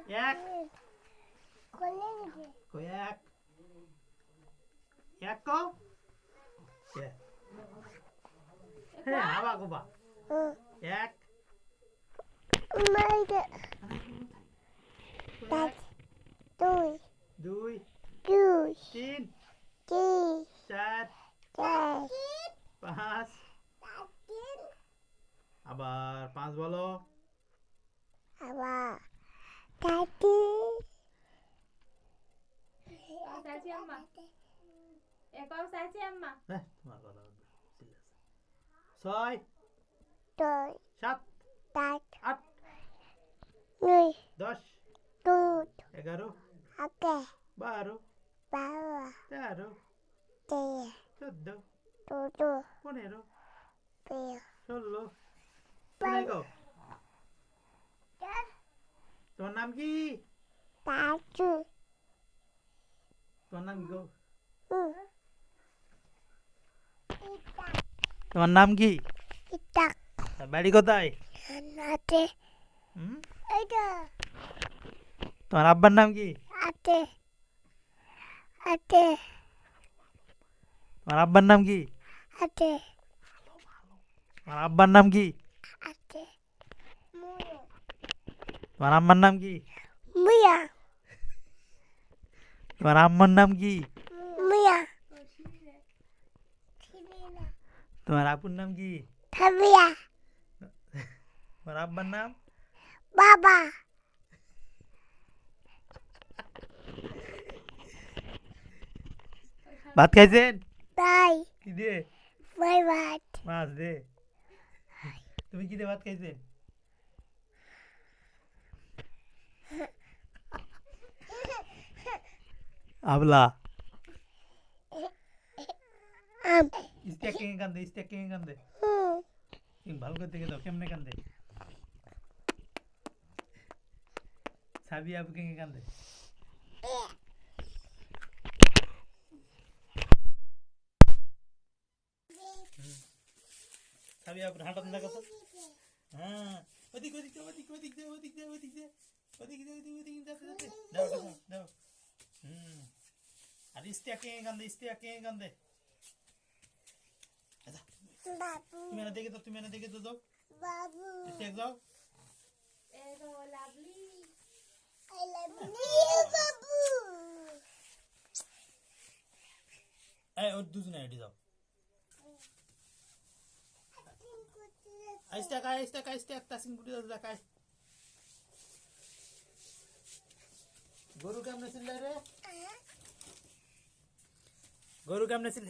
এক কই এক এক কও হ্যাঁ আবা গোবা এক দুই তিন চার পাঁচ আবার পাঁচ বলো চাচি আম্মা একাও চাচি আম্মা তোমার কথা ছয় সাত আট 10 11 12 13 14 15 16 গো তোমার নাম কি তোমার নাম কি গো তোমার নাম কি বাড়ি কোথায় তোমার আব্বার নাম কি তোমার আব্বার নাম কি তোমার আব্বার নাম কি তোমার আম্মার নাম কি তোমার আম্মার নাম কি তোমার আপুর নাম কি তোমার আব্বার নাম বাবা ভাত খাইছেন তাই কি দিয়ে বাই বাই মাছ দে তুমি কি দিয়ে ভাত খাইছেন আবলা ইস্তেক কেন কান্দে ভালো করে দেখে দাও কেমনে কান্দে সাবি আবু কেন কান্দে সাবি আবু হাঁটা দেখা তো হ্যাঁ ওদিক দাও আর ইস্তেক কেন কান্দে বাবু তুমি এনে দেখে তো দাও বাবু ইস্তেক দাও এগো লাভলি I love you বাবু এই ওর দুজনে এটি দাও ইস্তেক তাসিন গুটি দাও দেখায় গরু কেমনে ছিল রে গরু কেমনে ছিল